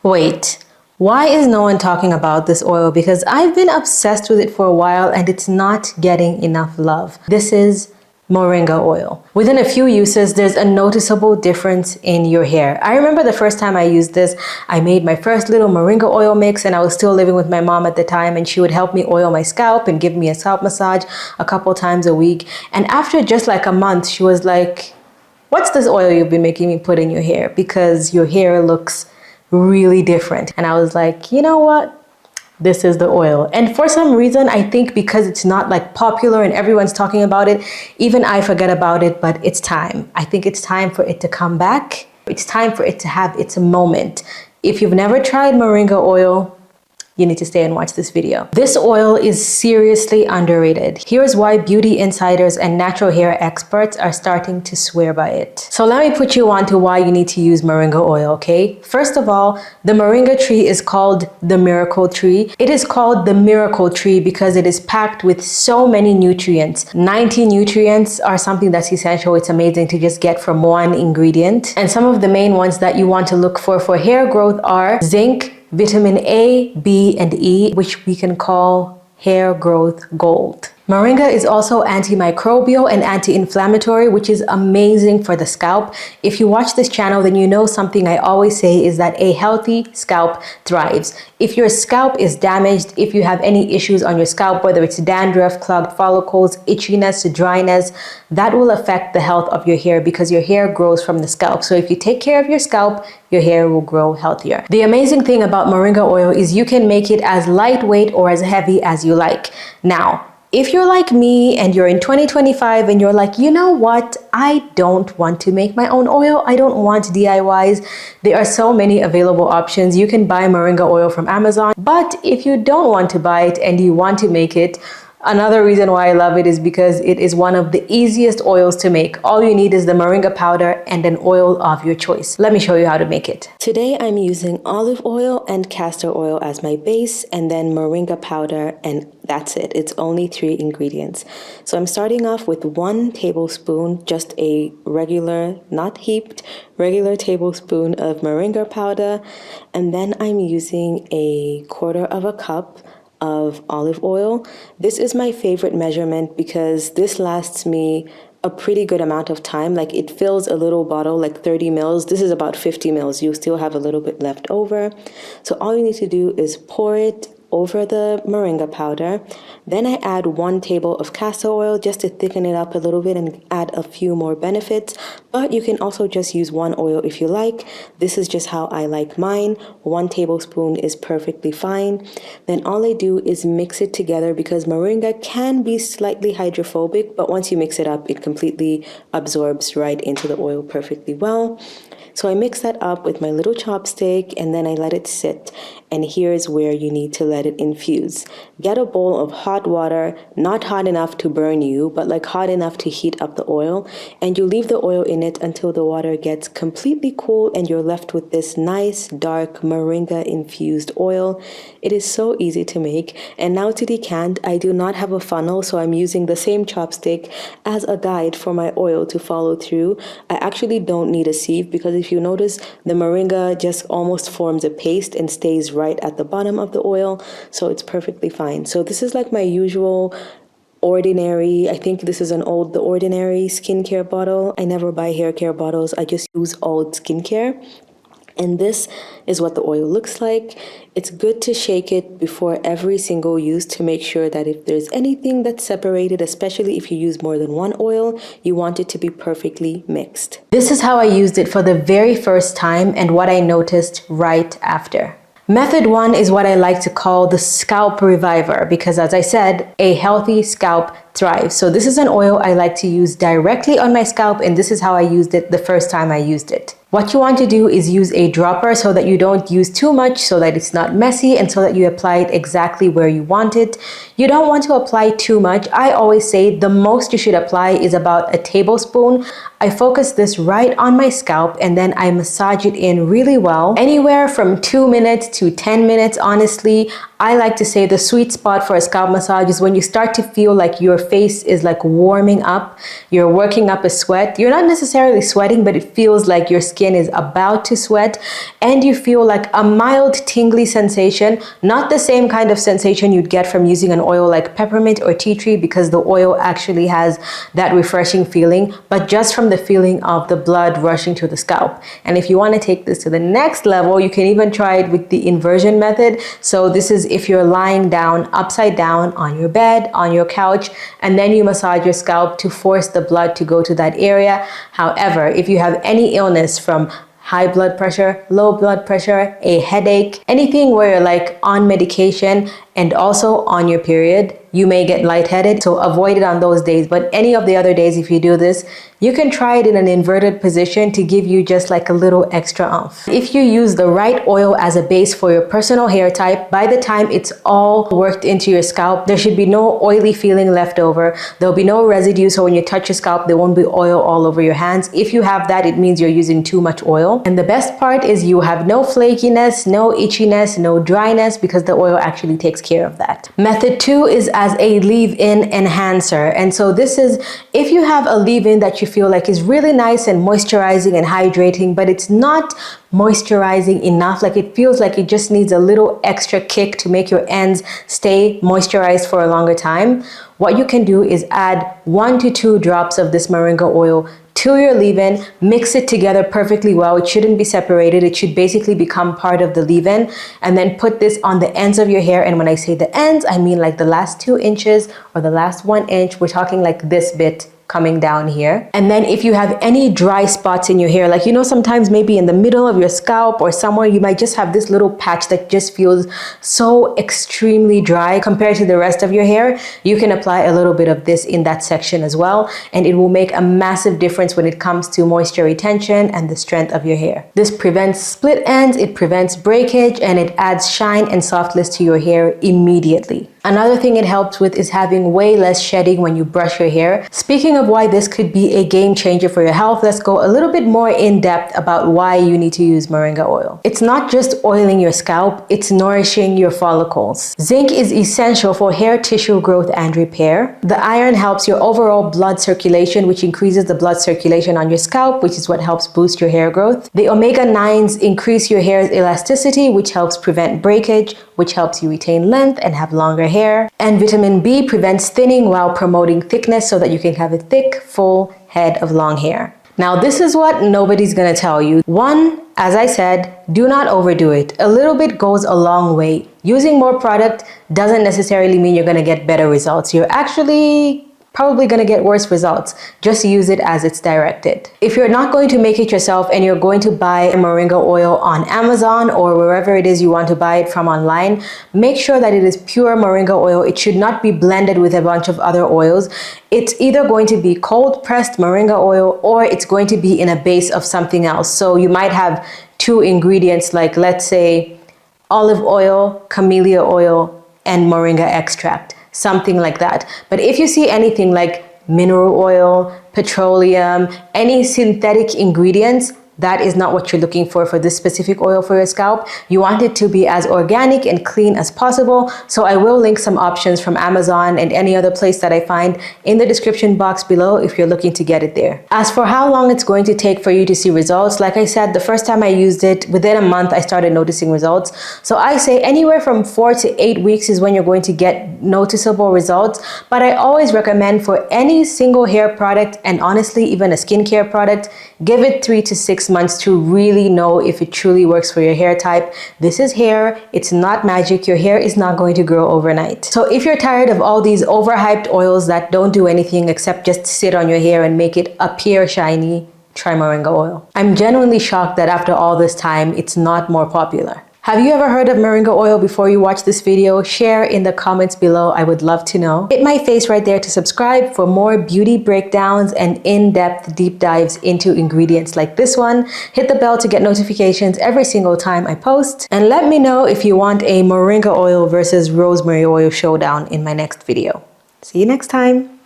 Wait, why is no one talking about this oil? Because I've been obsessed with it for a while and it's not getting enough love. This is Moringa oil. Within a few uses, there's a noticeable difference in your hair. I remember the first time I used this, I made my first little Moringa oil mix and I was still living with my mom at the time, and she would help me oil my scalp and give me a scalp massage a couple times a week. And after just like a month, she was like, "What's this oil you've been making me put in your hair? Because your hair looks really different." And I was like, you know what? This is the oil. And for some reason, I think because it's not like popular and everyone's talking about it, even I forget about it, but it's time. I think it's time for it to come back. It's time for it to have its moment. If you've never tried Moringa oil, you need to stay and watch this video. This oil is seriously underrated. Here's why beauty insiders and natural hair experts are starting to swear by it. So let me put you on to why you need to use Moringa oil, okay? First of all, the Moringa tree is called the miracle tree. It is called the miracle tree because it is packed with so many nutrients. 90 nutrients are something that's essential. It's amazing to just get from one ingredient. And some of the main ones that you want to look for hair growth are zinc, vitamin A, B, and E, which we can call hair growth gold. Moringa is also antimicrobial and anti-inflammatory, which is amazing for the scalp. If you watch this channel, then you know something I always say is that a healthy scalp thrives. If your scalp is damaged, if you have any issues on your scalp, whether it's dandruff, clogged follicles, itchiness, dryness, that will affect the health of your hair because your hair grows from the scalp. So if you take care of your scalp, your hair will grow healthier. The amazing thing about Moringa oil is you can make it as lightweight or as heavy as you like. Now, if you're like me and you're in 2025 and you're like, you know what, I don't want to make my own oil, I don't want DIYs, there are so many available options. You can buy Moringa oil from Amazon, but if you don't want to buy it and you want to make it, another reason why I love it is because it is one of the easiest oils to make. All you need is the Moringa powder and an oil of your choice. Let me show you how to make it. Today I'm using olive oil and castor oil as my base, and then Moringa powder, and that's it. It's only 3 ingredients. So I'm starting off with 1 tablespoon, just a regular, not heaped, regular tablespoon of Moringa powder, and then I'm using a 1/4 cup of olive oil. This is my favorite measurement because this lasts me a pretty good amount of time. Like, it fills a little bottle, like 30 mils. This is about 50 mils. You still have a little bit left over. So all you need to do is pour it over the Moringa powder. Then I add 1 table of castor oil just to thicken it up a little bit and add a few more benefits. But you can also just use 1 oil if you like. This is just how I like mine. 1 tablespoon is perfectly fine. Then all I do is mix it together because Moringa can be slightly hydrophobic, but once you mix it up, it completely absorbs right into the oil perfectly well. So I mix that up with my little chopstick and then I let it sit. And here's where you need to let it infuse. Get a bowl of hot water, not hot enough to burn you, but like hot enough to heat up the oil. And you leave the oil in it until the water gets completely cool and you're left with this nice, dark Moringa infused oil. It is so easy to make. And now to decant, I do not have a funnel, so I'm using the same chopstick as a guide for my oil to follow through. I actually don't need a sieve because if you notice, the Moringa just almost forms a paste and stays right at the bottom of the oil, so it's perfectly fine. So this is like my usual ordinary, I think this is the ordinary skincare bottle. I never buy hair care bottles, I just use old skincare. And this is what the oil looks like. It's good to shake it before every single use to make sure that if there's anything that's separated, especially if you use more than 1 oil, you want it to be perfectly mixed. This is how I used it for the very first time and what I noticed right after. Method 1 is what I like to call the Scalp Revor because, as I said, a healthy scalp thrives. So this is an oil I like to use directly on my scalp, and this is how I used it the first time I used it. What you want to do is use a dropper so that you don't use too much, so that it's not messy, and so that you apply it exactly where you want it. You don't want to apply too much. I always say the most you should apply is about a tablespoon. I focus this right on my scalp and then I massage it in really well. Anywhere from 2 minutes to 10 minutes, honestly. I like to say the sweet spot for a scalp massage is when you start to feel like your face is like warming up, you're working up a sweat. You're not necessarily sweating, but it feels like your skin skin is about to sweat and you feel like a mild tingly sensation, not the same kind of sensation you'd get from using an oil like peppermint or tea tree, because the oil actually has that refreshing feeling, but just from the feeling of the blood rushing to the scalp. And if you want to take this to the next level, you can even try it with the inversion method. So this is if you're lying down, upside down on your bed, on your couch, and then you massage your scalp to force the blood to go to that area. However, if you have any illness from high blood pressure, low blood pressure, a headache, anything where you're like on medication and also on your period, you may get lightheaded, so avoid it on those days. But any of the other days, if you do this, you can try it in an inverted position to give you just like a little extra oomph. If you use the right oil as a base for your personal hair type, by the time it's all worked into your scalp, there should be no oily feeling left over. There'll be no residue, so when you touch your scalp, there won't be oil all over your hands. If you have that, it means you're using too much oil. And the best part is you have no flakiness, no itchiness, no dryness, because the oil actually takes care of that. Method 2 is as a leave-in enhancer. And so this is if you have a leave-in that you feel like is really nice and moisturizing and hydrating, but it's not moisturizing enough, like it feels like it just needs a little extra kick to make your ends stay moisturized for a longer time. What you can do is add 1 to 2 drops of this moringa oil to your leave-in, mix it together perfectly well. It shouldn't be separated. It should basically become part of the leave-in, and then put this on the ends of your hair. And when I say the ends, I mean like the last 2 inches or the last 1 inch. We're talking like this bit coming down here. And then if you have any dry spots in your hair, like, you know, sometimes maybe in the middle of your scalp or somewhere, you might just have this little patch that just feels so extremely dry compared to the rest of your hair, you can apply a little bit of this in that section as well. And it will make a massive difference when it comes to moisture retention and the strength of your hair. This prevents split ends, it prevents breakage, and it adds shine and softness to your hair immediately. Another thing it helps with is having way less shedding when you brush your hair. Speaking of why this could be a game changer for your health, let's go a little bit more in depth about why you need to use moringa oil. It's not just oiling your scalp, it's nourishing your follicles. Zinc is essential for hair tissue growth and repair. The iron helps your overall blood circulation, which increases the blood circulation on your scalp, which is what helps boost your hair growth. The omega-9s increase your hair's elasticity, which helps prevent breakage, which helps you retain length and have longer hair. And vitamin B prevents thinning while promoting thickness so that you can have a thick, full head of long hair. Now, this is what nobody's gonna tell you. 1, as I said, do not overdo it. A little bit goes a long way. Using more product doesn't necessarily mean you're gonna get better results. You're actually probably going to get worse results. Just use it as it's directed. If you're not going to make it yourself and you're going to buy moringa oil on Amazon or wherever it is you want to buy it from online, make sure that it is pure moringa oil. It should not be blended with a bunch of other oils. It's either going to be cold pressed moringa oil or it's going to be in a base of something else. So you might have 2 ingredients, like let's say olive oil, camellia oil, and moringa extract. Something like that. But if you see anything like mineral oil, petroleum, any synthetic ingredients, that is not what you're looking for this specific oil for your scalp. You want it to be as organic and clean as possible. So I will link some options from Amazon and any other place that I find in the description box below if you're looking to get it there. As for how long it's going to take for you to see results, like I said, the first time I used it, within a month, I started noticing results. So I say anywhere from 4 to 8 weeks is when you're going to get noticeable results. But I always recommend for any single hair product, and honestly, even a skincare product, give it 3 to 6 months to really know if it truly works for your hair type. This is hair, it's not magic. Your hair is not going to grow overnight. So if you're tired of all these overhyped oils that don't do anything except just sit on your hair and make it appear shiny, try moringa oil. I'm genuinely shocked that after all this time, it's not more popular. Have you ever heard of moringa oil before you watch this video? Share in the comments below. I would love to know. Hit my face right there to subscribe for more beauty breakdowns and in-depth deep dives into ingredients like this one. Hit the bell to get notifications every single time I post. And let me know if you want a moringa oil versus rosemary oil showdown in my next video. See you next time.